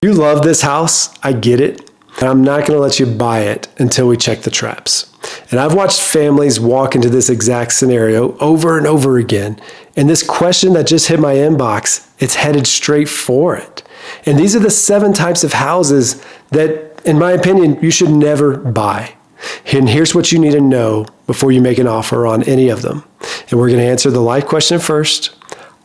You love this house, I get it. I'm not going to let you buy it until we check the traps. And I've watched families walk into this exact scenario over and over again. And this question that just hit my inbox, it's headed straight for it. And these are the 7 types of houses that, in my opinion, you should never buy. And here's what you need to know before you make an offer on any of them. And we're going to answer the life question first,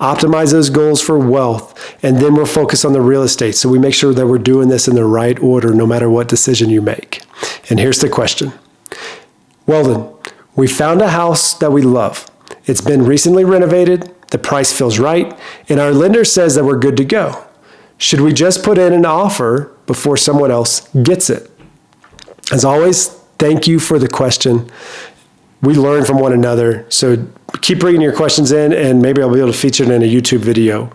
optimize those goals for wealth, and then we'll focus on the real estate. So we make sure that we're doing this in the right order no matter what decision you make. And here's the question. Well then, we found a house that we love. It's been recently renovated, the price feels right, and our lender says that we're good to go. Should we just put in an offer before someone else gets it? As always, thank you for the question. We learn from one another, so keep bringing your questions in, and maybe I'll be able to feature it in a YouTube video.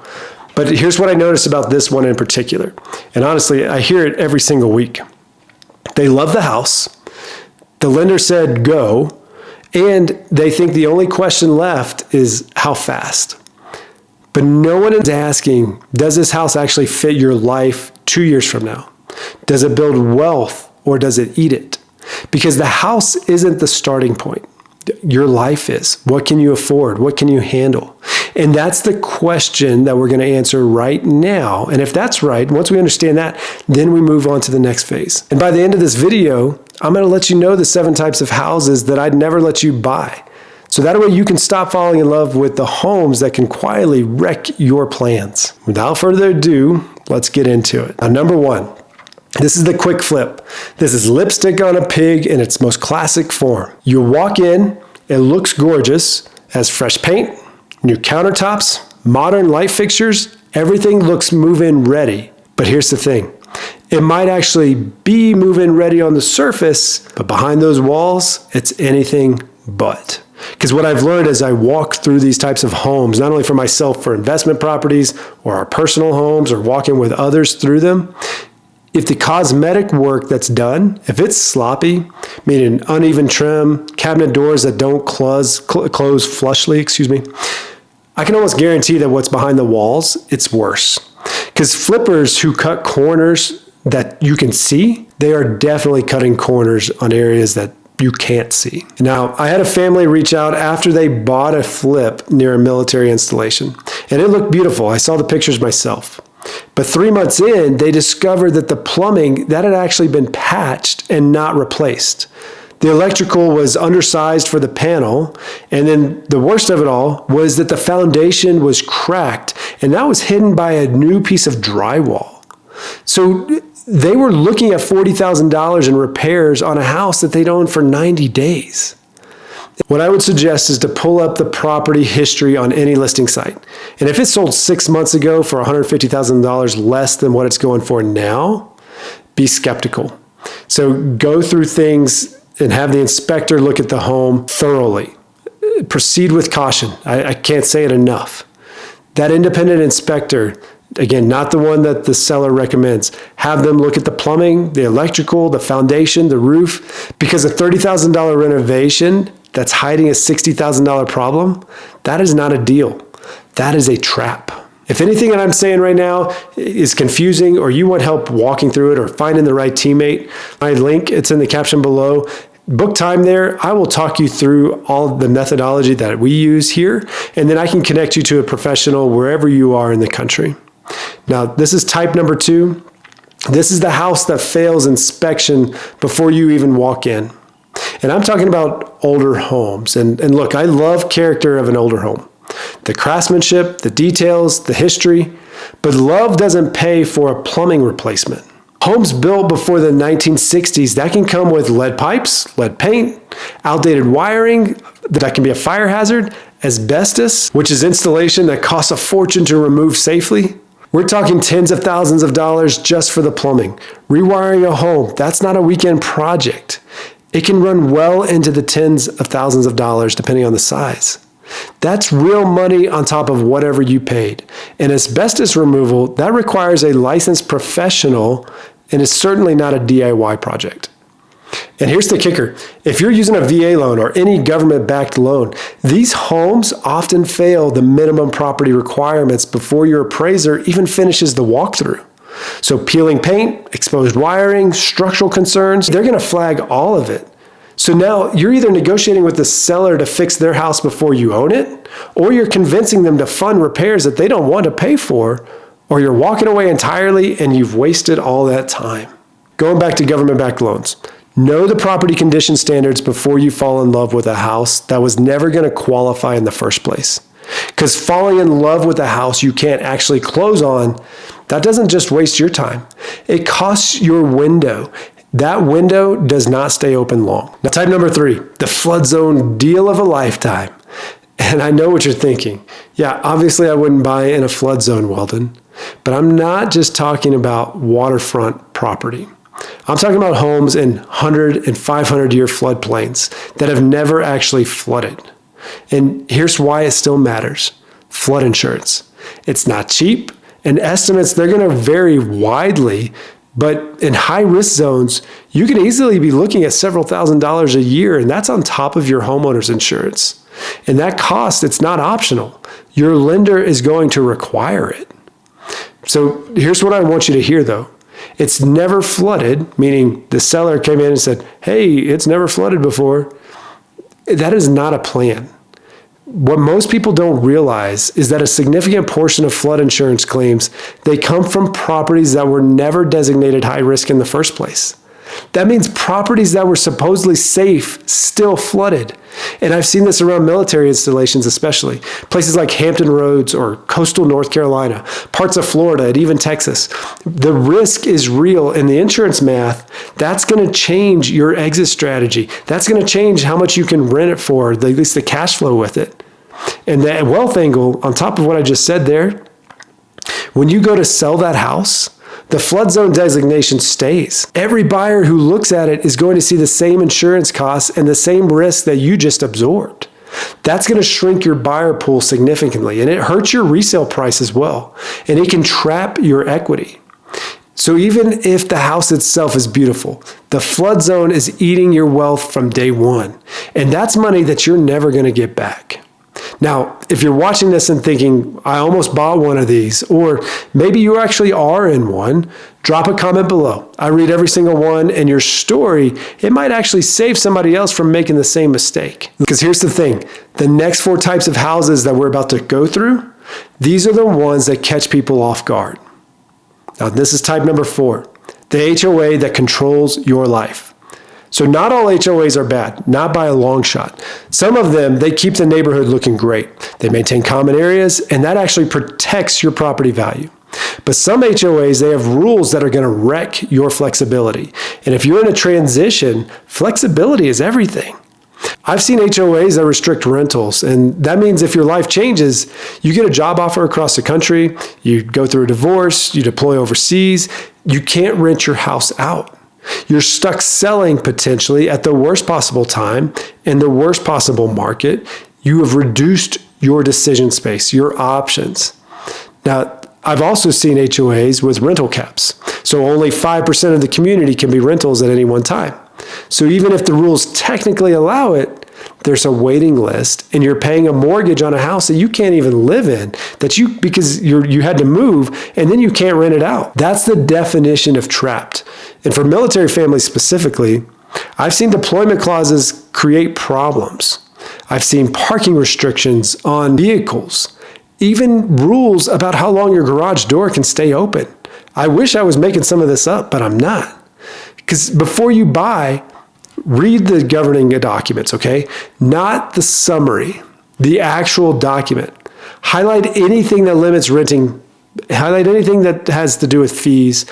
But here's what I noticed about this one in particular. And honestly, I hear it every single week. They love the house. The lender said go, and they think the only question left is how fast. But no one is asking, does this house actually fit your life 2 years from now? Does it build wealth or does it eat it? Because the house isn't the starting point. Your life is. What can you afford? What can you handle? And that's the question that we're going to answer right now. And if that's right, once we understand that, then we move on to the next phase. And by the end of this video, I'm going to let you know the 7 types of houses that I'd never let you buy. So that way you can stop falling in love with the homes that can quietly wreck your plans. Without further ado, let's get into it. Now, number 1. This is the quick flip. This is lipstick on a pig in its most classic form. You walk in, it looks gorgeous, has fresh paint, new countertops, modern light fixtures, everything looks move-in ready. But here's the thing. It might actually be move-in ready on the surface, but behind those walls, it's anything but. Because what I've learned as I walk through these types of homes, not only for myself for investment properties or our personal homes or walking with others through them, if the cosmetic work that's done, if it's sloppy, meaning uneven trim, cabinet doors that don't close flushly, I can almost guarantee that what's behind the walls, it's worse. Because flippers who cut corners that you can see, they are definitely cutting corners on areas that you can't see. Now, I had a family reach out after they bought a flip near a military installation, and it looked beautiful. I saw the pictures myself. But 3 months in, they discovered that the plumbing, that had actually been patched and not replaced. The electrical was undersized for the panel, and then the worst of it all was that the foundation was cracked, and that was hidden by a new piece of drywall. So they were looking at $40,000 in repairs on a house that they'd owned for 90 days. What I would suggest is to pull up the property history on any listing site. And if it sold 6 months ago for $150,000 less than what it's going for now, be skeptical. So go through things and have the inspector look at the home thoroughly. Proceed with caution. I can't say it enough. That independent inspector, again, not the one that the seller recommends, have them look at the plumbing, the electrical, the foundation, the roof, because a $30,000 renovation that's hiding a $60,000 problem, that is not a deal. That is a trap. If anything that I'm saying right now is confusing or you want help walking through it or finding the right teammate, my link, it's in the caption below. Book time there. I will talk you through all the methodology that we use here, and then I can connect you to a professional wherever you are in the country. Now, this is type number 2. This is the house that fails inspection before you even walk in. And I'm talking about older homes. And look, I love character of an older home. The craftsmanship, the details, the history. But love doesn't pay for a plumbing replacement. Homes built before the 1960s, that can come with lead pipes, lead paint, outdated wiring, that can be a fire hazard, asbestos, which is installation that costs a fortune to remove safely. We're talking tens of thousands of dollars just for the plumbing. Rewiring a home, that's not a weekend project. It can run well into the tens of thousands of dollars depending on the size. That's real money on top of whatever you paid. And asbestos removal, that requires a licensed professional and is certainly not a DIY project. And here's the kicker. If you're using a VA loan or any government-backed loan, these homes often fail the minimum property requirements before your appraiser even finishes the walkthrough. So peeling paint, exposed wiring, structural concerns, they're going to flag all of it. So now you're either negotiating with the seller to fix their house before you own it, or you're convincing them to fund repairs that they don't want to pay for, or you're walking away entirely and you've wasted all that time. Going back to government-backed loans. Know the property condition standards before you fall in love with a house that was never going to qualify in the first place. Because falling in love with a house you can't actually close on, that doesn't just waste your time. It costs your window. That window does not stay open long. Now, type number 3, the flood zone deal of a lifetime. And I know what you're thinking. Yeah, obviously I wouldn't buy in a flood zone, Weldon. But I'm not just talking about waterfront property. I'm talking about homes in 100 and 500 year floodplains that have never actually flooded. And here's why it still matters. Flood insurance. It's not cheap, and estimates, they're going to vary widely, but in high risk zones, you can easily be looking at several $1,000s a year, and that's on top of your homeowner's insurance. And that cost, it's not optional. Your lender is going to require it. So here's what I want you to hear though. It's never flooded, meaning the seller came in and said, hey, it's never flooded before. That is not a plan. What most people don't realize is that a significant portion of flood insurance claims, they come from properties that were never designated high risk in the first place. That means properties that were supposedly safe still flooded. And I've seen this around military installations especially. Places like Hampton Roads or coastal North Carolina, parts of Florida, and even Texas. The risk is real, and the insurance math, that's going to change your exit strategy. That's going to change how much you can rent it for, at least the cash flow with it. And that wealth angle, on top of what I just said there, when you go to sell that house, the flood zone designation stays. Every buyer who looks at it is going to see the same insurance costs and the same risk that you just absorbed. That's going to shrink your buyer pool significantly, and it hurts your resale price as well, and it can trap your equity. So even if the house itself is beautiful, the flood zone is eating your wealth from day one, and that's money that you're never going to get back. Now, if you're watching this and thinking, I almost bought one of these, or maybe you actually are in one, drop a comment below. I read every single one, and your story, it might actually save somebody else from making the same mistake. Because here's the thing, the next 4 types of houses that we're about to go through, these are the ones that catch people off guard. Now, this is type number 4, the HOA that controls your life. So not all HOAs are bad, not by a long shot. Some of them, they keep the neighborhood looking great. They maintain common areas, and that actually protects your property value. But some HOAs, they have rules that are going to wreck your flexibility. And if you're in a transition, flexibility is everything. I've seen HOAs that restrict rentals, and that means if your life changes, you get a job offer across the country, you go through a divorce, you deploy overseas, you can't rent your house out. You're stuck selling potentially at the worst possible time in the worst possible market. You have reduced your decision space, your options. Now, I've also seen HOAs with rental caps. So only 5% of the community can be rentals at any one time. So even if the rules technically allow it, there's a waiting list, and you're paying a mortgage on a house that you can't even live in, because you had to move, and then you can't rent it out. That's the definition of trapped. And for military families specifically, I've seen deployment clauses create problems. I've seen parking restrictions on vehicles, even rules about how long your garage door can stay open. I wish I was making some of this up, but I'm not. Because before you buy, read the governing documents, okay? Not the summary, the actual document. Highlight anything that limits renting. Highlight anything that has to do with fees.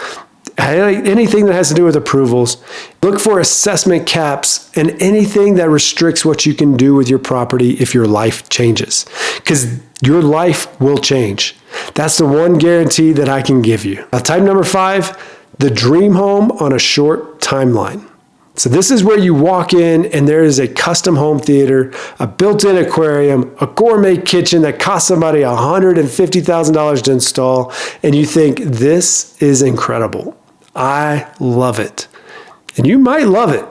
Highlight anything that has to do with approvals. Look for assessment caps and anything that restricts what you can do with your property if your life changes. Because your life will change. That's the one guarantee that I can give you. Now, type number 5, the dream home on a short timeline. So this is where you walk in and there is a custom home theater, a built-in aquarium, a gourmet kitchen that costs somebody $150,000 to install, and you think, this is incredible. I love it. And you might love it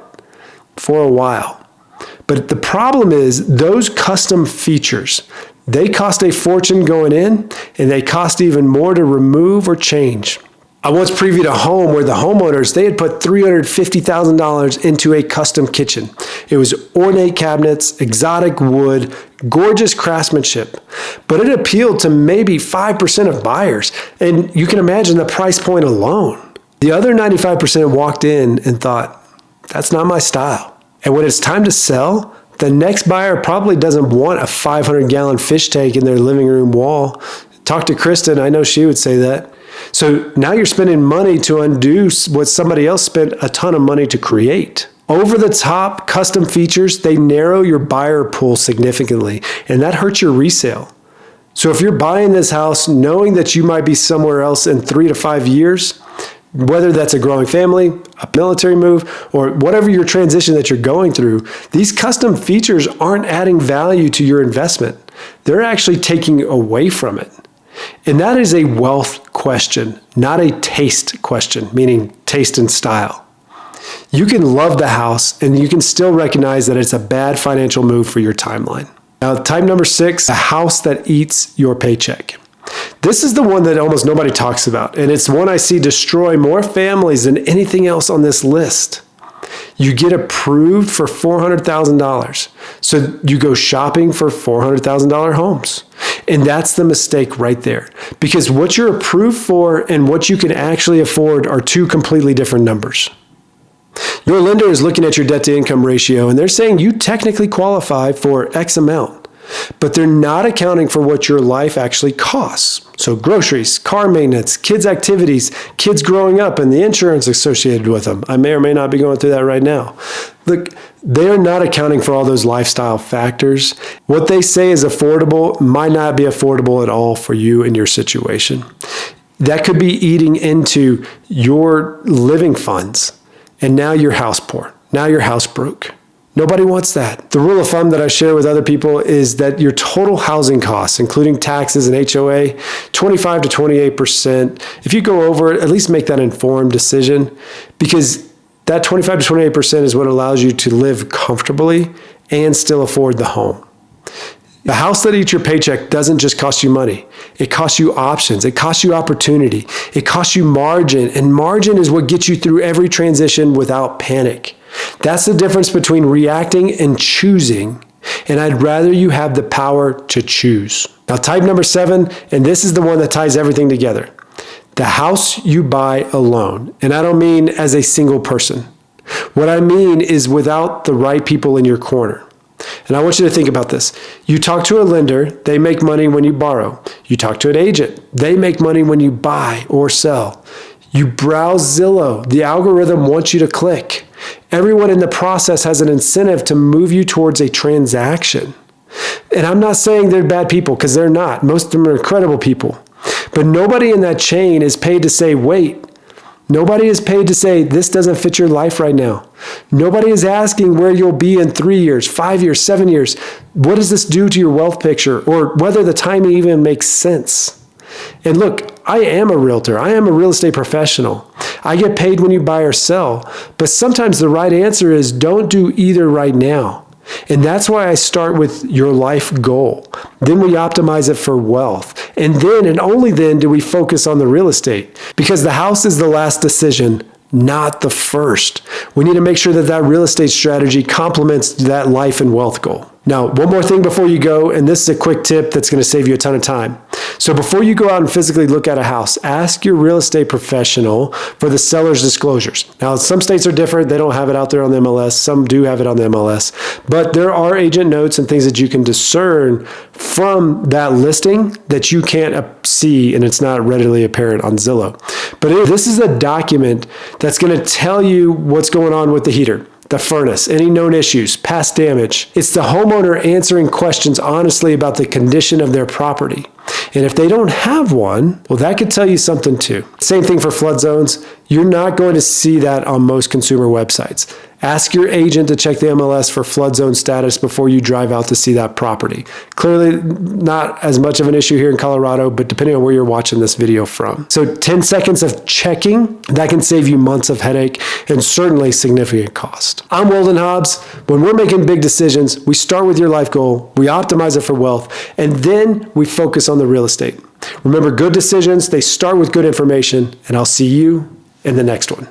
for a while. But the problem is those custom features, they cost a fortune going in, and they cost even more to remove or change. I once previewed a home where the homeowners, they had put $350,000 into a custom kitchen. It was ornate cabinets, exotic wood, gorgeous craftsmanship, but it appealed to maybe 5% of buyers. And you can imagine the price point alone. The other 95% walked in and thought, that's not my style. And when it's time to sell, the next buyer probably doesn't want a 500-gallon fish tank in their living room wall. Talk to Kristen, I know she would say that. So now you're spending money to undo what somebody else spent a ton of money to create. Over the top custom features, they narrow your buyer pool significantly, and that hurts your resale. So if you're buying this house knowing that you might be somewhere else in 3 to 5 years, whether that's a growing family, a military move, or whatever your transition that you're going through, these custom features aren't adding value to your investment. They're actually taking away from it. And that is a wealth question, not a taste question, meaning taste and style. You can love the house and you can still recognize that it's a bad financial move for your timeline. Now, type number 6, a house that eats your paycheck. This is the one that almost nobody talks about, and it's one I see destroy more families than anything else on this list. You get approved for $400,000. So you go shopping for $400,000 homes. And that's the mistake right there. Because what you're approved for and what you can actually afford are two completely different numbers. Your lender is looking at your debt to income ratio and they're saying you technically qualify for X amount. But they're not accounting for what your life actually costs. So groceries, car maintenance, kids' activities, kids growing up, and the insurance associated with them. I may or may not be going through that right now. Look, they're not accounting for all those lifestyle factors. What they say is affordable might not be affordable at all for you and your situation. That could be eating into your living funds. And now you're house poor. Now you're house broke. Nobody wants that. The rule of thumb that I share with other people is that your total housing costs, including taxes and HOA, 25 to 28%. If you go over it, at least make that informed decision, because that 25 to 28% is what allows you to live comfortably and still afford the home. The house that eats your paycheck doesn't just cost you money. It costs you options. It costs you opportunity. It costs you margin. And margin is what gets you through every transition without panic. That's the difference between reacting and choosing. And I'd rather you have the power to choose. Now, type number 7, and this is the one that ties everything together. The house you buy alone. And I don't mean as a single person. What I mean is without the right people in your corner. And I want you to think about this. You talk to a lender, they make money when you borrow. You talk to an agent, they make money when you buy or sell. You browse Zillow, the algorithm wants you to click. Everyone in the process has an incentive to move you towards a transaction. And I'm not saying they're bad people, because they're not. Most of them are incredible people. But nobody in that chain is paid to say, wait. Nobody is paid to say, this doesn't fit your life right now. Nobody is asking where you'll be in 3 years, 5 years, 7 years. What does this do to your wealth picture? Or whether the timing even makes sense. And look, I am a realtor. I am a real estate professional. I get paid when you buy or sell. But sometimes the right answer is don't do either right now. And that's why I start with your life goal. Then we optimize it for wealth. And then and only then do we focus on the real estate. Because the house is the last decision, not the first. We need to make sure that that real estate strategy complements that life and wealth goal. Now, one more thing before you go, and this is a quick tip that's going to save you a ton of time. So before you go out and physically look at a house, ask your real estate professional for the seller's disclosures. Now, some states are different. They don't have it out there on the MLS. Some do have it on the MLS. But there are agent notes and things that you can discern from that listing that you can't see, and it's not readily apparent on Zillow. But this is a document that's going to tell you what's going on with the heater, the furnace, any known issues, past damage. It's the homeowner answering questions honestly about the condition of their property. And if they don't have one, well, that could tell you something too. Same thing for flood zones. You're not going to see that on most consumer websites. Ask your agent to check the MLS for flood zone status before you drive out to see that property. Clearly not as much of an issue here in Colorado, but depending on where you're watching this video from. So 10 seconds of checking, that can save you months of headache and certainly significant cost. I'm Weldon Hobbs. When we're making big decisions, we start with your life goal, we optimize it for wealth, and then we focus on the real estate. Remember, good decisions, they start with good information, and I'll see you in the next one.